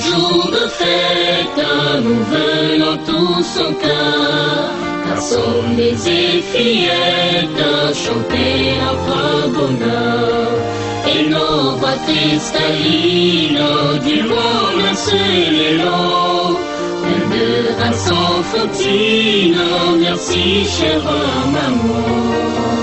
jour de fête, nous venons tous en cœur, car sommes des fillettes, chanter notre bonheur. Et nos voix cristallines du monde un seul élan, plein de grâce enfantine, merci chère maman.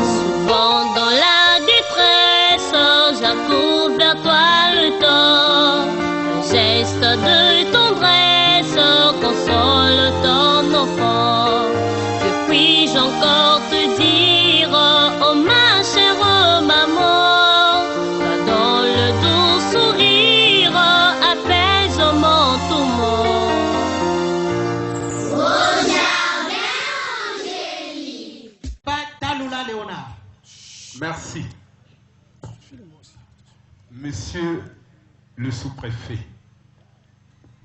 Souvent dans la détresse, j'accours vers toi le temps, un geste de tendresse console ton enfant. Que puis-je encore te dire, oh ma chère maman, toi dans le doux sourire apaise mon tourment. Au jardin angélique. Pataloula Léonard. Merci. Monsieur le sous-préfet,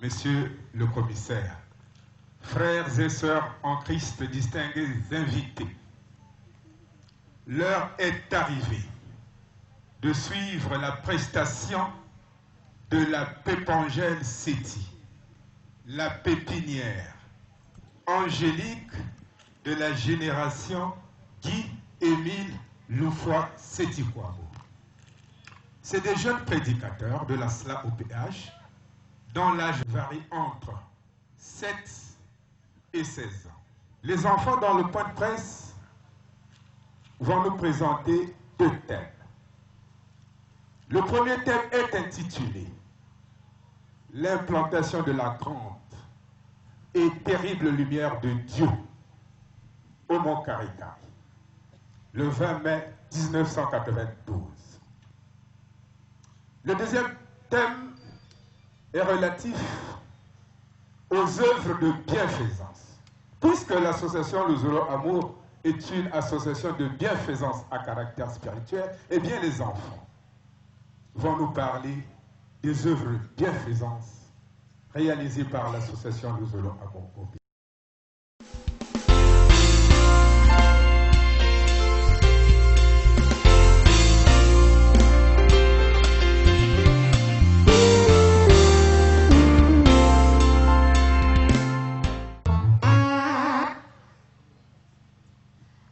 Monsieur le commissaire, frères et sœurs en Christ, distingués invités, l'heure est arrivée de suivre la prestation de la Pépangèle Séti, la pépinière angélique de la génération Guy-Émile Loufoy Séti-Kouabo. C'est des jeunes prédicateurs de la SLA au PH dont l'âge varie entre 7 et 16 ans. Les enfants dans le point de presse vont nous présenter 2 thèmes. Le premier thème est intitulé « L'implantation de la grande et terrible lumière de Dieu au Mont Karikari, le 20 mai 1992. Le deuxième thème est relatif aux œuvres de bienfaisance. Puisque l'association Le Zolo Amour est une association de bienfaisance à caractère spirituel, eh bien les enfants vont nous parler des œuvres de bienfaisance réalisées par l'association Le Zolo Amour.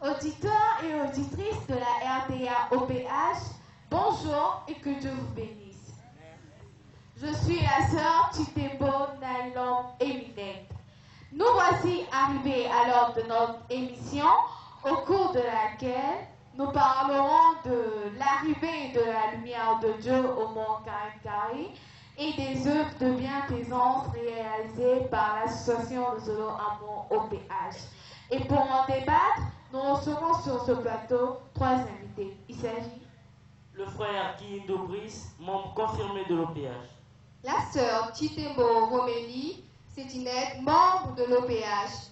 Auditeurs et auditrices de la RTA OPH, bonjour et que Dieu vous bénisse. Je suis la sœur Chitembo Nailom Eminette. Nous voici arrivés à l'heure de notre émission, au cours de laquelle nous parlerons de l'arrivée de la lumière de Dieu au Mont Karikari et des œuvres de bienfaisance réalisées par l'association Le Zolo Amour OPH. Et pour en débattre, nous recevons sur ce plateau 3 invités. Il s'agit le frère Kiindo Brice, membre confirmé de l'OPH. La sœur Chitembo Romélie Sétinette, membre de l'OPH.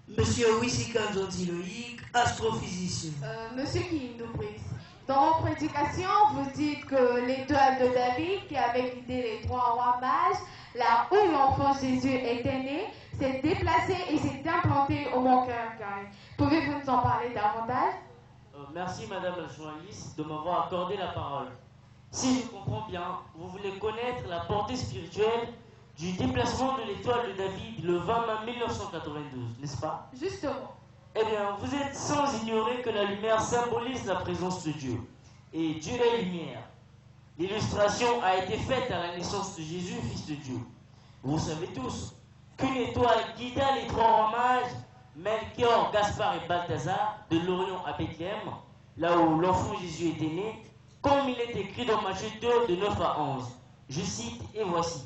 Monsieur Wissikan Loïc, astrophysicien. Monsieur Kiindo Brice, dans vos prédications, vous dites que l'étoile de David, qui avait guidé les 3 rois mages, là où l'enfant Jésus était né, s'est déplacé et s'est implanté au Mont Karikari. Pouvez-vous nous en parler davantage? Merci Madame la journaliste de m'avoir accordé la parole. Si je comprends bien, vous voulez connaître la portée spirituelle du déplacement de l'étoile de David le 20 mai 1992, n'est-ce pas? Justement. Eh bien, vous êtes sans ignorer que la lumière symbolise la présence de Dieu. Et Dieu est lumière. L'illustration a été faite à la naissance de Jésus, fils de Dieu. Vous savez tous qu'une étoile guida les 3 rois mages, Melchior, Gaspard et Balthazar, de l'Orient à Bethléem, là où l'enfant Jésus était né, comme il est écrit dans Matthieu 2, de 9 à 11. Je cite, et voici.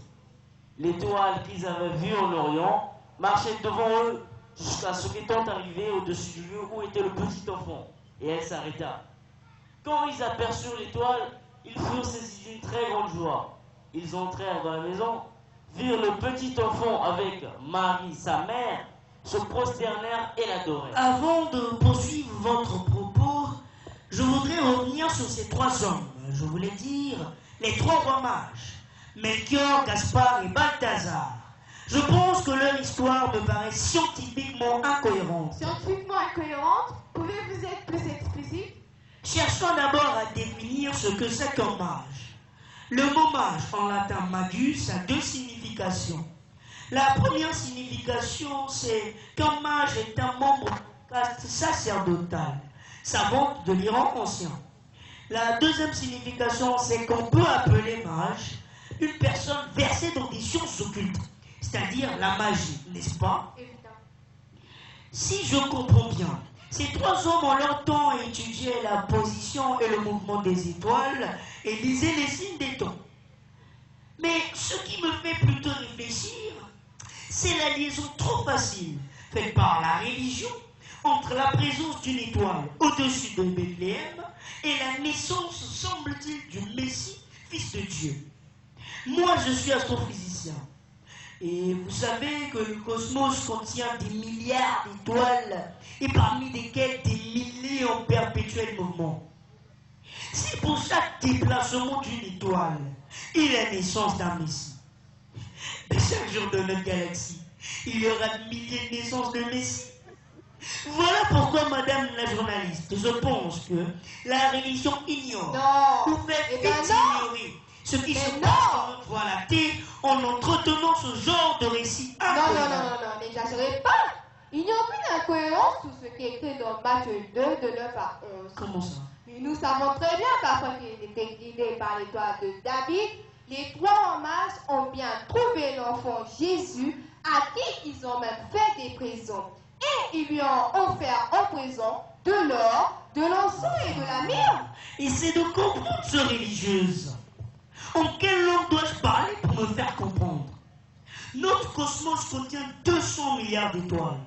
L'étoile qu'ils avaient vue en Orient marchait devant eux jusqu'à ce qu'étant arrivée au-dessus du lieu où était le petit enfant, et elle s'arrêta. Quand ils aperçurent l'étoile, ils furent saisis d'une très grande joie. Ils entrèrent dans la maison, virent le petit enfant avec Marie, sa mère, se prosternèrent et l'adorèrent. Avant de poursuivre votre propos, je voudrais revenir sur ces 3 hommes. Je voulais dire les 3 rois mages, Melchior, Gaspard et Balthazar. Je pense que leur histoire me paraît scientifiquement incohérente. Scientifiquement incohérente? Pouvez-vous être plus explicite? Cherchons d'abord à définir ce que c'est qu'un mage. Le mot mage, en latin magus, a deux significations. La première signification, c'est qu'un mage est un membre de la caste sacerdotale, savante de l'Iran ancien. La deuxième signification, c'est qu'on peut appeler mage une personne versée dans des sciences occultes, c'est-à-dire la magie, n'est-ce pas? Si je comprends bien, ces trois hommes ont longtemps étudié la position et le mouvement des étoiles et lisaient les signes des temps. Mais ce qui me fait plutôt réfléchir, c'est la liaison trop facile faite par la religion entre la présence d'une étoile au-dessus de Bethléem et la naissance, semble-t-il, du Messie, fils de Dieu. Moi, je suis astrophysicien. Et vous savez que le cosmos contient des milliards d'étoiles et parmi lesquelles des milliers en perpétuel mouvement. Si pour chaque déplacement d'une étoile et la naissance d'un Messie, chaque jour de notre galaxie, il y aura des milliers de naissances de Messie. Voilà pourquoi, madame la journaliste, je pense que la religion ignore ou fait ignorer ce qui se passe dans notre voie lactée en entretenant ce genre de récit incohérent. Non, n'exagérez pas. Il n'y a aucune incohérence sous ce qui est écrit dans Matthieu 2, de 9 à 11. Comment ça? Et nous savons très bien qu'après qu'il ait été guidé par l'étoile de David, les trois mages ont bien trouvé l'enfant Jésus, à qui ils ont même fait des présents. Et ils lui ont offert en présent de l'or, de l'encens et de la myrrhe. Essaie de comprendre, ce religieuse. En quelle langue dois-je parler pour me faire comprendre? Notre cosmos contient 200 milliards d'étoiles,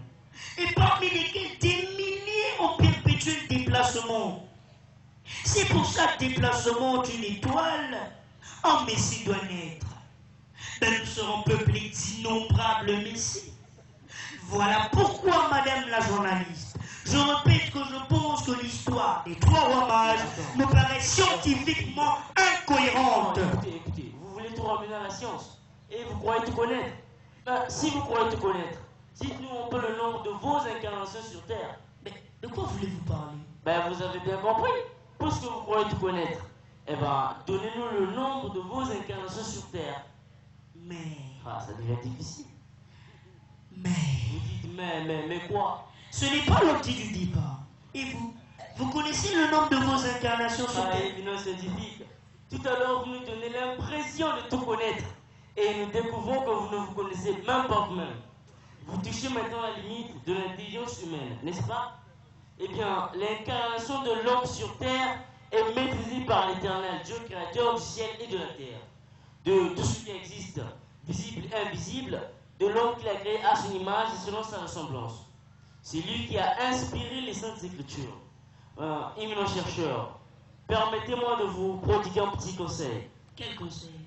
et parmi lesquelles des milliers en perpétuel déplacement. C'est pour chaque déplacement d'une étoile, un Messie doit naître. Ben, nous serons peuplés d'innombrables Messies. Voilà pourquoi, madame la journaliste, je répète que je pense que l'histoire des trois rois mages me paraît scientifiquement incohérente. Écoutez, vous voulez tout ramener à la science et vous croyez tout connaître. Ben, si vous croyez tout connaître, dites-nous un peu le nombre de vos incarnations sur Terre. Mais de quoi voulez-vous parler? Ben, vous avez bien compris. Puisque vous croyez tout connaître, eh ben, donnez-nous le nombre de vos incarnations sur Terre. Mais... Ah, ça devient difficile. Mais... Vous dites mais quoi? Ce n'est pas l'homme qui du départ. Et vous connaissez le nombre de vos incarnations sur Ah, Terre? évidemment, c'est difficile. Tout à l'heure, vous nous donnez l'impression de tout connaître. Et nous découvrons que vous ne vous connaissez même pas vous-même. Vous touchez maintenant la limite de l'intelligence humaine, n'est-ce pas? Eh bien, l'incarnation de l'homme sur Terre est maîtrisée par l'Éternel, Dieu créateur du ciel et de la terre. De tout ce qui existe, visible et invisible, de l'homme qu'il a créé à son image et selon sa ressemblance. C'est lui qui a inspiré les Saintes Écritures. Éminent chercheur, permettez-moi de vous prodiguer un petit conseil. Quel conseil?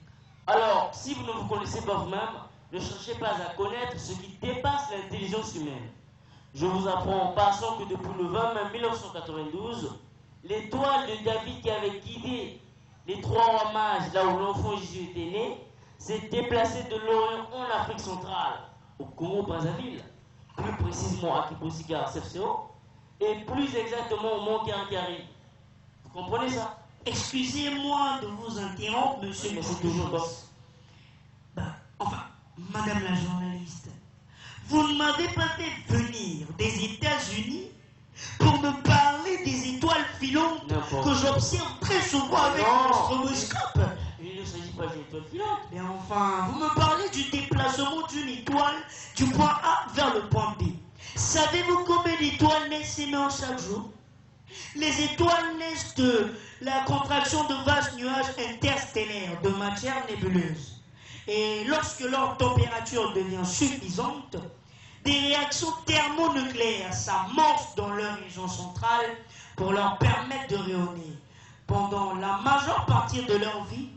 Alors, si vous ne vous connaissez pas vous-même, ne cherchez pas à connaître ce qui dépasse l'intelligence humaine. Je vous apprends en passant que depuis le 20 mai 1992, l'étoile de David qui avait guidé les trois rois mages là où l'enfant Jésus était né, s'est déplacée de l'Orient en Afrique centrale, au Congo-Brazzaville, plus précisément à Kiposika, CFCO, et plus exactement au Mont Karakari. Vous comprenez ça? Excusez-moi de vous interrompre, monsieur. Mais c'est toujours bon. Enfin, madame la journaliste, vous ne m'avez pas fait venir des États-Unis pour me parler des étoiles filantes que j'observe très souvent avec mon stroboscope. Il ne s'agit pas d'une étoile filante. Mais enfin, vous me parlez du déplacement d'une étoile du point A vers le point B. Savez-vous combien d'étoiles naissent émergent chaque jour? Les étoiles naissent de la contraction de vastes nuages interstellaires de matière nébuleuse. Et lorsque leur température devient suffisante, des réactions thermonucléaires s'amorcent dans leur région centrale pour leur permettre de rayonner. Pendant la majeure partie de leur vie,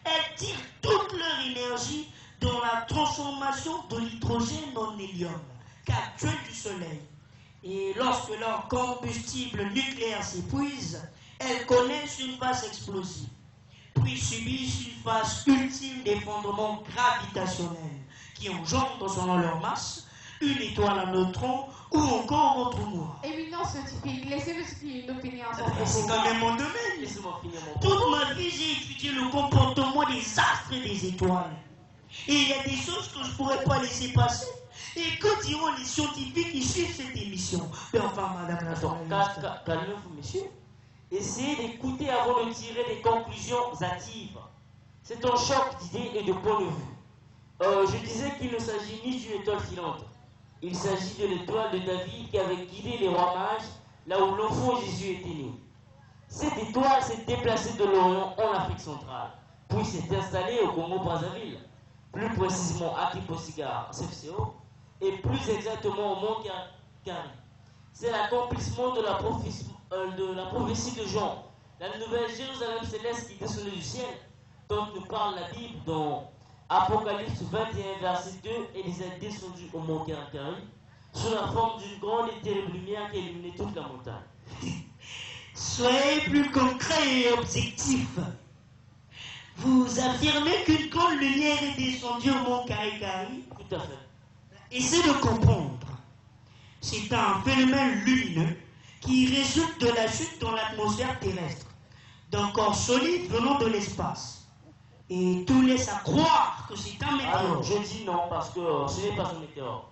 elles tirent toute leur énergie dans la transformation de l'hydrogène en hélium, qu'actuel du Soleil. Et lorsque leur combustible nucléaire s'épuise, elles connaissent une phase explosive, puis subissent une phase ultime d'effondrement gravitationnel qui engendre selon leur masse une étoile à neutrons ou encore un trou noir. Éminence scientifique, laissez-moi expliquer une opinion à son C'est propos. quand même mon domaine. Laissez-moi finir mon Toute ma vie, j'ai étudié le comportement des des astres et des étoiles. Et il y a des choses que je ne pourrais pas laisser passer. Et que diront les scientifiques qui suivent cette émission? Mais enfin, madame la journaliste. Calmez-vous, monsieur. Essayez d'écouter avant de tirer des conclusions hâtives. C'est un choc d'idées et de points de vue. Je disais qu'il ne s'agit ni d'une étoile filante. Il s'agit de l'étoile de David qui avait guidé les rois mages là où l'enfant Jésus était né. Cette étoile s'est déplacée de l'Orient en Afrique centrale, puis s'est installée au Congo-Brazzaville, plus précisément à Kiposiga, CFCO, et plus exactement au Mont Kari. C'est l'accomplissement de la prophétie de Jean, la nouvelle Jérusalem céleste qui descendait du ciel, dont nous parle la Bible dans Apocalypse 21, verset 2, Élisée est descendu au Mont Kari sous la forme d'une grande et terrible lumière qui illuminait toute la montagne. Soyez plus concret et objectif. Vous affirmez qu'une grande lumière est descendue au Mont Kari. Tout à fait. Essayez de comprendre. C'est un phénomène lumineux qui résulte de la chute dans l'atmosphère terrestre d'un corps solide venant de l'espace. Et tout laisse à croire que c'est un météore. Alors, je dis non parce que ce n'est pas un météore.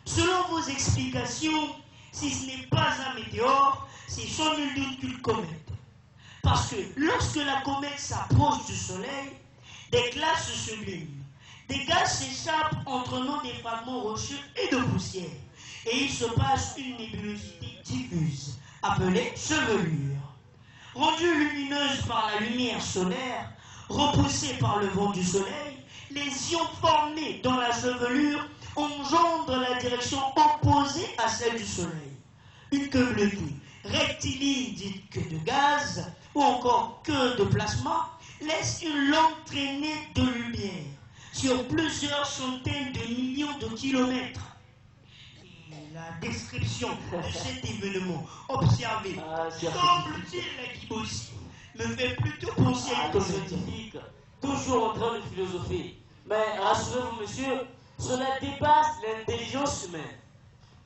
Selon vos explications, si ce n'est pas un météore, c'est sans nul doute une comète. Parce que lorsque la comète s'approche du soleil, des glaces se subliment. Des gaz s'échappent entraînant des fragments rocheux et de poussière. Et il se passe une nébulosité diffuse, appelée chevelure. Rendue lumineuse par la lumière solaire, repoussée par le vent du soleil, les ions formés dans la chevelure engendrent la direction opposée à celle du soleil. Une queue bleutée, rectiligne dite queue de gaz, ou encore queue de plasma, laisse une longue traînée de lumière sur plusieurs centaines de millions de kilomètres. Et la description de cet événement observé, semble-t-il aussi, me fait plutôt penser à Les scientifiques, toujours en train de philosopher. Mais rassurez-vous, monsieur, cela dépasse l'intelligence humaine.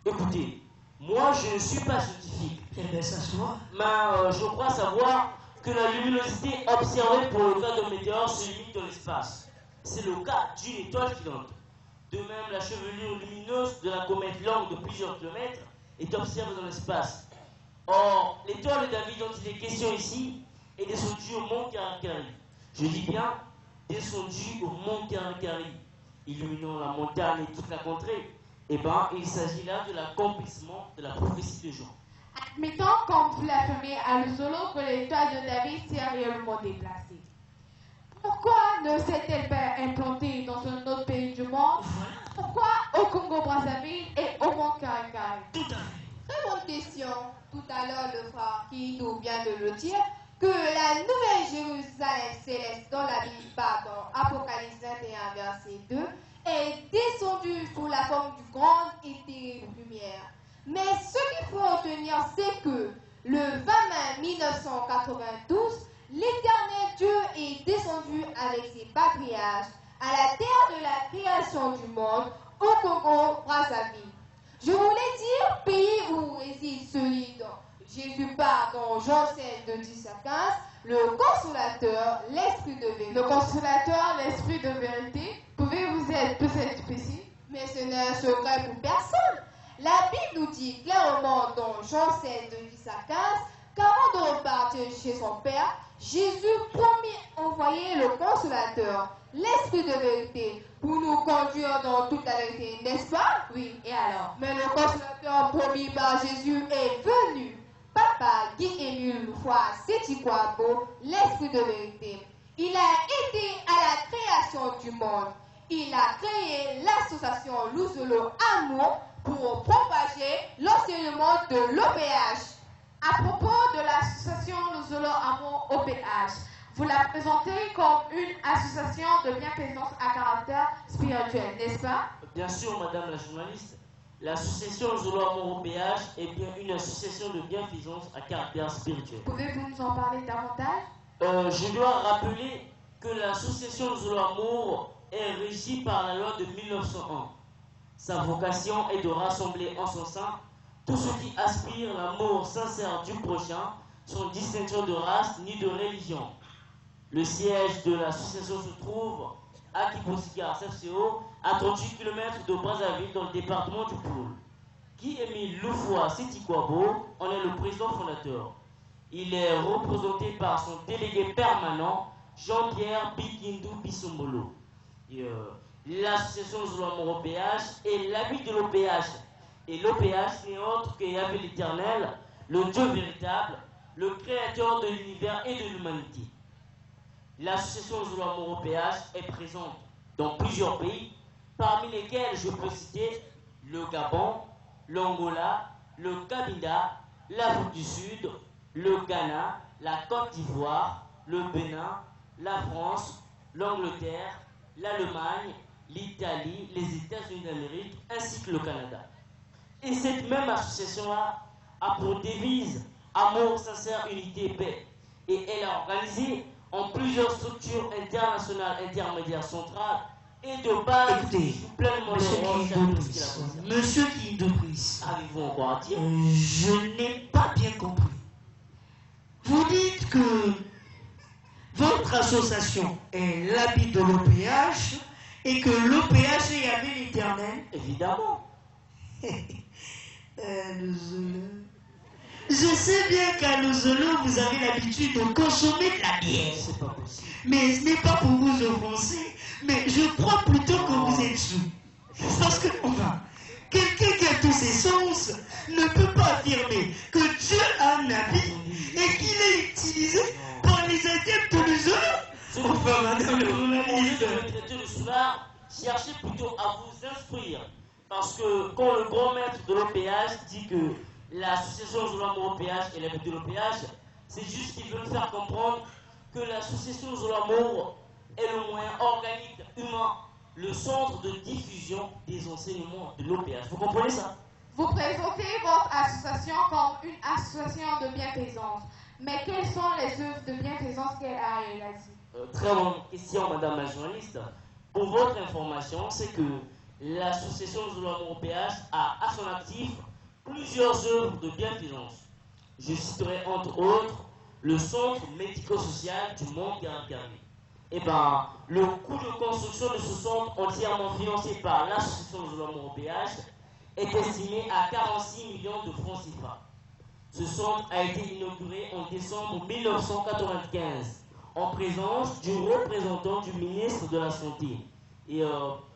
Écoutez, moi je ne suis pas scientifique. Eh bien, ça se voit. Mais je crois savoir que la luminosité observée pour le cas de météore se limite dans l'espace. C'est le cas d'une étoile filante. De même, la chevelure lumineuse de la comète longue de plusieurs kilomètres est observée dans l'espace. Or, l'étoile de David dont il est question ici est descendue au Mont Kari. Je dis bien descendue au Mont Kari, illuminant la montagne et toute la contrée. Eh bien, il s'agit là de l'accomplissement de la prophétie de Jean. Admettons, comme vous l'affirmez à l'Usolo, que l'étoile de David s'est réellement déplacée. Pourquoi ne s'est-elle pas implantée dans un autre pays du monde? Pourquoi au Congo-Brazzaville et au Mont Kari? Tout à fait. Très bonne question. Tout à l'heure, le frère Kidou vient de le dire, que la nouvelle Jérusalem céleste dans la Bible, dans Apocalypse 21, verset 2, est descendue sous la forme d'une grande et terrible lumière. Mais ce qu'il faut retenir, c'est que le 20 mai 1992, l'Éternel Dieu est descendu avec ses patriarches à la terre de la création du monde, au Congo-Brazzaville. Je voulais dire pays où réside celui dont Jésus parle dans Jean 16, de 10 à 15, le consolateur, l'esprit de vérité. Le consolateur, l'esprit de vérité, pouvez-vous être plus explicite? Mais ce n'est un secret pour personne. La Bible nous dit clairement dans Jean 16, de 10 à 15, qu'avant de repartir chez son Père, Jésus promit envoyer le consolateur, l'esprit de vérité, pour nous conduire dans toute la vérité, n'est-ce pas? Oui, et alors? Mais le consolateur promis par Jésus est venu. Papa Guy-Émile Foy Sétikwabo, l'esprit de vérité. Il a été à la création du monde. Il a créé l'association Luzolo Amour pour propager l'enseignement de l'OPH. À propos de l'association Luzolo Amour OPH, vous la présentez comme une association de bienfaisance à caractère spirituel, n'est-ce pas? Bien sûr, madame la journaliste, l'association Zolo Amour OPH est bien une association de bienfaisance à caractère spirituel. Pouvez-vous nous en parler davantage? Je dois rappeler que l'association Zolo Amour est régie par la loi de 1901. Sa vocation est de rassembler en son sein tous ceux qui aspirent l'amour sincère du prochain, sans distinction de race ni de religion. Le siège de l'association se trouve à Kiposiga, CFCO, à 38 km de Brazzaville, dans le département du Poul. Guy Émile Loufoua Sitikwabo en est le président fondateur. Il est représenté par son délégué permanent, Jean-Pierre Bikindou Bissombolo. L'association Zoulam OPH est l'habit de l'OPH. Et l'OPH n'est autre que Yahvé l'Éternel, le Dieu véritable, le créateur de l'univers et de l'humanité. L'association Zoulam OPH est présente dans plusieurs pays, parmi lesquels je peux citer le Gabon, l'Angola, le Cabinda, l'Afrique du Sud, le Ghana, la Côte d'Ivoire, le Bénin, la France, l'Angleterre, l'Allemagne, l'Italie, les États-Unis d'Amérique, ainsi que le Canada. Et cette même association-là a pour devise amour, sincère, unité, paix. Et elle a organisé en plusieurs structures internationales, intermédiaires, centrales, et de base, Écoutez, pleinement Monsieur Kindopris, avez-vous encore à dire? Je n'ai pas bien compris. Vous dites que votre association est l'habit de l'OPH et que l'OPH est Yahvé l'Éternel. Évidemment. Je sais bien qu'à Lozolo, vous avez l'habitude de consommer de la bière. C'est pas possible. Mais ce n'est pas pour vous offenser, mais je crois plutôt que vous êtes sous. Parce que, enfin, quelqu'un qui a tous ses sens ne peut pas affirmer que Dieu a un habit et qu'il est utilisé par les adeptes de Lozolo. Enfin, madame le journaliste. Le traité de Soulard, cherchez plutôt à vous instruire. Parce que quand le grand maître de l'OPH dit que l'association Zoulam OPH est l'habit de l'OPH, c'est juste qu'ils veulent faire comprendre que l'association Zoulam est le moyen organique, humain, le centre de diffusion des enseignements de l'OPH. Vous comprenez ça? Vous présentez votre association comme une association de bienfaisance. Mais quelles sont les œuvres de bienfaisance qu'elle a réalisées? Très bonne question, madame la journaliste. Pour votre information, c'est que l'association Zoulam OPH a à son actif plusieurs œuvres de bienfaisance. Je citerai entre autres le centre médico-social du Mont Gargari. Eh bien, le coût de construction de ce centre entièrement financé par l'association Zoulam OPH est estimé à 46 millions de francs CFA. Ce centre a été inauguré en décembre 1995 en présence du représentant du ministre de la Santé. Et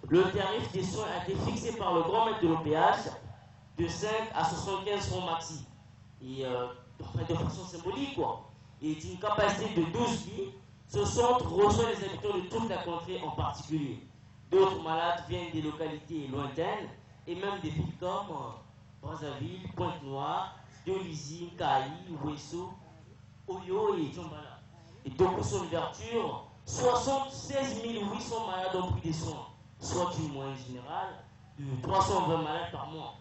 le tarif des soins a été fixé par le grand maître de l'OPH de 5 à 75 francs maxi. Et de façon symbolique, quoi. Et d'une capacité de 12 lits, ce centre reçoit les habitants de toute la contrée en particulier. D'autres malades viennent des localités lointaines et même des villes comme Brazzaville, Pointe-Noire, Delizy, Kaï, Ouesso, Oyo et Djombala. Et depuis son ouverture, 76 800 malades ont pris des soins, soit une moyenne générale de 320 malades par mois.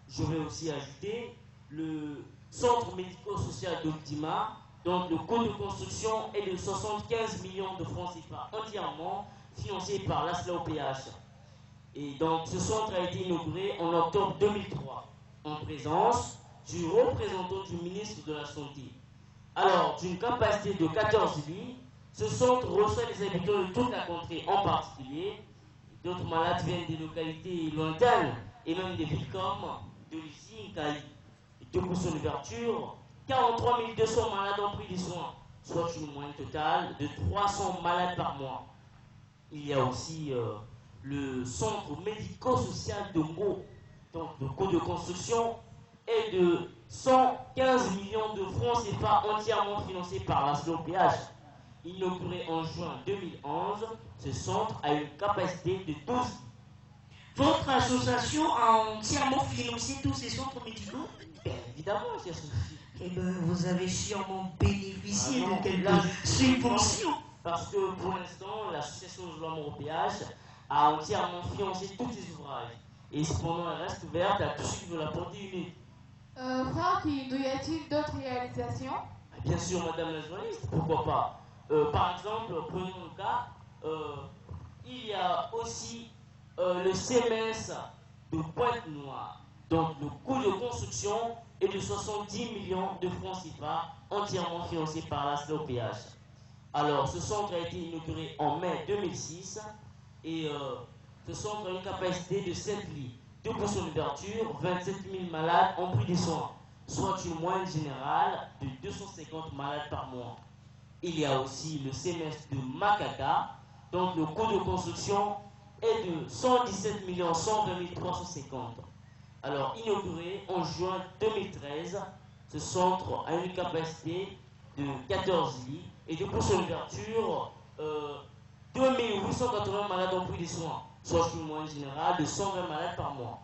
Je vais aussi ajouter le centre médico-social d'Optima, dont le coût de construction est de 75 millions de francs CFA, entièrement financé par l'ASLA-OPH. Et donc ce centre a été inauguré en octobre 2003, en présence du représentant du ministre de la Santé. Alors, d'une capacité de 14 lits, ce centre reçoit les habitants de toute la contrée, en particulier. D'autres malades viennent des localités lointaines et même des villes comme Delizy, Kaï. Depuis son ouverture, 43 200 malades ont pris des soins, soit une moyenne totale de 300 malades par mois. Il y a aussi le centre médico-social de Ngo, donc le coût de construction est de 115 millions de francs CFA entièrement financé par l'ASLA-OPH. Inauguré en juin 2011, ce centre a une capacité de 12. Votre association a entièrement financé tous ces centres médicaux? Bien évidemment, c'est ça. Eh bien, vous avez sûrement bénéficié de quelques subventions. Parce que pour l'instant, l'association Zoulam OPH a entièrement financé tous ces ouvrages. Et cependant, elle reste ouverte à tous ceux qui veulent apporter une aide. Franck, y a-t-il d'autres réalisations? Bien sûr, madame la journaliste, pourquoi pas. Par exemple, prenons le cas, il y a aussi le CMS de Pointe-Noire. Donc le coût de construction est de 70 millions de francs CFA, entièrement financé par l'ASLA-OPH. Alors, ce centre a été inauguré en mai 2006 et ce centre a une capacité de 7 lits, 2% d'ouverture, 27 000 malades ont pris des soins, soit une moyenne générale de 250 malades par mois. Il y a aussi le semestre de Macaca, donc le coût de construction est de 117 120 350. Alors, inauguré en juin 2013, ce centre a une capacité de 14 lits et de pour son ouverture, 2880 malades ont pris des soins, soit une moyenne générale de 120 malades par mois.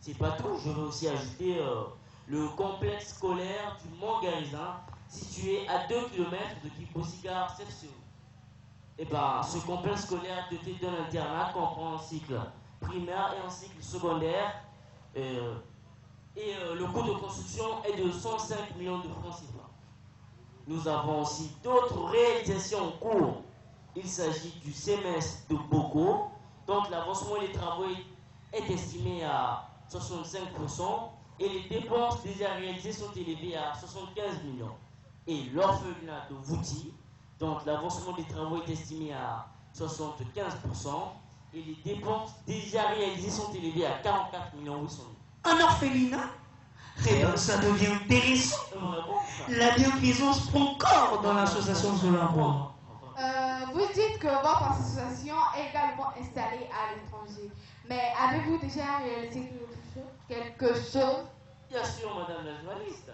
C'est pas tout, je veux aussi ajouter le complexe scolaire du Mont-Garizin, situé à 2 km de Kiposigar CFCO. Et ce complexe scolaire doté d'un internat comprend un cycle primaire et un cycle secondaire. Le coût de construction est de 105 millions de francs CFA. Nous avons aussi d'autres réalisations en cours. Il s'agit du semestre de Boko, donc l'avancement des travaux est estimé à 65% et les dépenses déjà réalisées sont élevées à 75 millions. Et l'orphelinat de Vouti, donc l'avancement des travaux est estimé à 75% et les dépenses déjà réalisées sont élevées à 44 800 000. Un orphelinat? Eh bien, ça devient intéressant. La bienfaisance prend corps dans l'association Zolamour. Vous dites que votre association est également installée à l'étranger. Mais avez-vous déjà réalisé quelque chose? Bien sûr, madame la journaliste.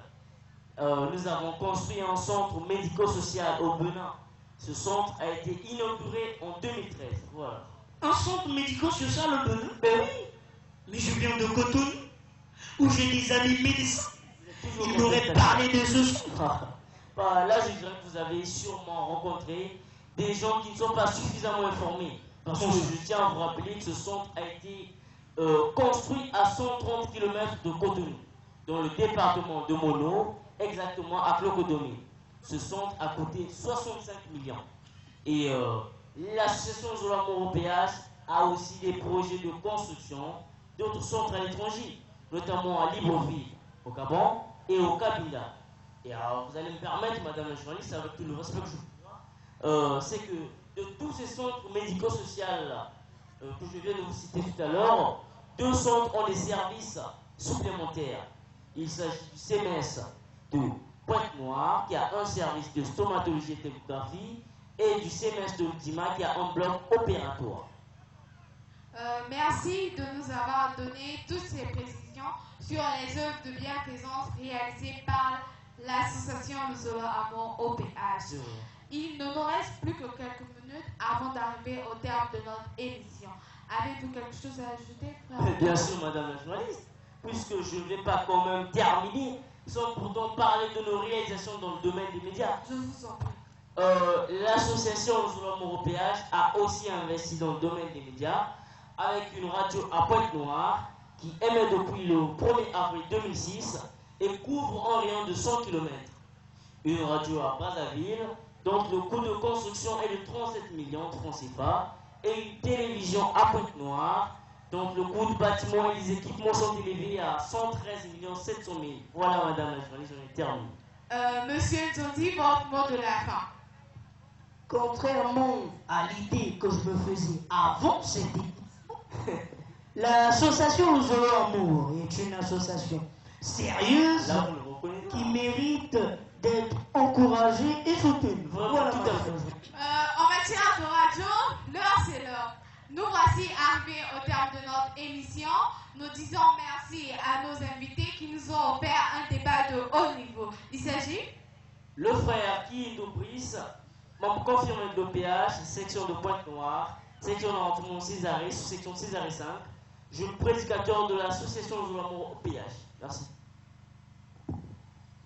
Nous avons construit un centre médico-social au Benin. Ce centre a été inauguré en 2013. Voilà. Un centre médico-social au Benin? Ben oui. Mais je viens de Cotonou, où j'ai des amis médecins. Ils m'auraient parlé de ce centre. Là, je dirais que vous avez sûrement rencontré des gens qui ne sont pas suffisamment informés. Parce que je tiens à vous rappeler que ce centre a été construit à 130 km de Cotonou, dans le département de Mono, exactement à Clocodomé. Ce centre a coûté 65 millions. Et l'association Zolamour OPH a aussi des projets de construction d'autres centres à l'étranger, notamment à Libreville, au Gabon et au Kabila. Et alors, vous allez me permettre, madame la journaliste, avec tout le respect que je vous dois, c'est que de tous ces centres médico-sociaux que je viens de vous citer tout à l'heure, 2 centres ont des services supplémentaires. Il s'agit du CMS de Pointe-Noire, qui a un service de stomatologie et tomographie, et du CMS de Dima, qui a un bloc opératoire. Merci de nous avoir donné toutes ces précisions sur les œuvres de bienfaisance réalisées par l'association Le Zolamour OPH. Il ne nous reste plus que quelques minutes avant d'arriver au terme de notre émission. Avez-vous quelque chose à ajouter, frère? Bien sûr, madame la journaliste, puisque je ne vais pas quand même terminer sans pourtant parler de nos réalisations dans le domaine des médias. Je vous en prie. L'association Le Zolamour OPH a aussi investi dans le domaine des médias avec une radio à Pointe-Noire qui émet depuis le 1er avril 2006 et couvre un rayon de 100 km. Une radio à Brazzaville, dont le coût de construction est de 37 millions de francs CFA, et une télévision à Pointe-Noire, dont le coût du bâtiment et les équipements sont élevés à 113 700 000. Voilà, madame la journaliste, j'en ai terminé. Monsieur Ntondi, votre mot de la fin. Contrairement à l'idée que je me faisais avant cette émission, l'association Zolamour est une association sérieuse qui mérite d'être encouragée et soutenue. Voilà, tout à fait. En matière de radio, l'heure c'est l'heure. Nous voici arrivés au terme de notre émission. Nous disons merci à nos invités qui nous ont offert un débat de haut niveau. Il s'agit le frère Kindo Brice, membre confirmé de l'OPH, section de Pointe-Noire, section d'entraînement Césarée, sous-section Césarée 5, jeune prédicateur de l'association Zolamour OPH. Merci.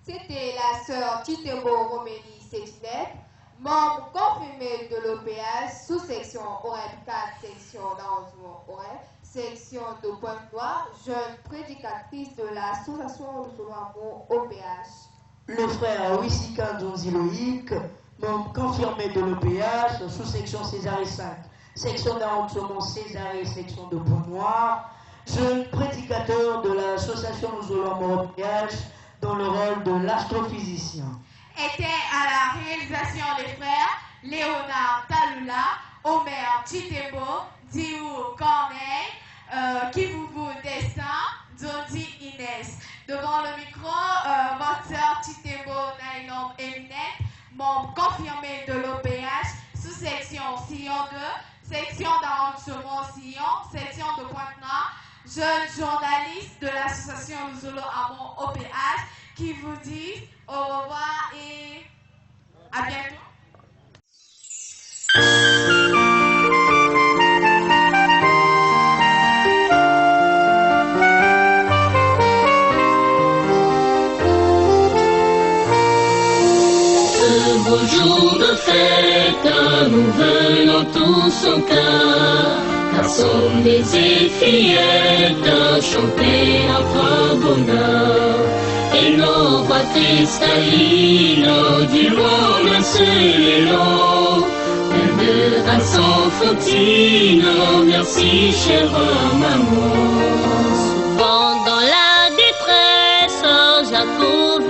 C'était la sœur Titebo Romélie Sétinette, membre confirmé de l'OPH, sous-section Oreille 4, section d'arrondissement Oreille, section de Pointe-Noire, jeune prédicatrice de l'association Zolamour OPH. Le frère Wissika Donzi Loïc, membre confirmé de l'OPH, sous-section Césarée 5, section d'arrondissement Césarée, section de Pointe-Noire, jeune prédicateur de l'association Zolamour OPH, dans le rôle de l'astrophysicien. étaient à la réalisation les frères Léonard Talula, Omer Chitebo, Diou Corneille, Kivuvu Destin, Dondi Inès. Devant le micro, votre sœur Chitebo Nailom Eminette, membre confirmé de l'OPH, sous-section Sillon 2, section d'arrondissement Sillon, section de Pointe-Noire, jeune journaliste de l'association Luzolo Amon OPH, qui vous dit au revoir et à bientôt. Ce beau jour de fête, nous venons tous au cœur, car sommes des fillettes, chanter notre bonheur. Et nos voix cristallines durant un seul élan, de grâce sans fautine, merci chère maman. Souvent dans la détresse, j'accouve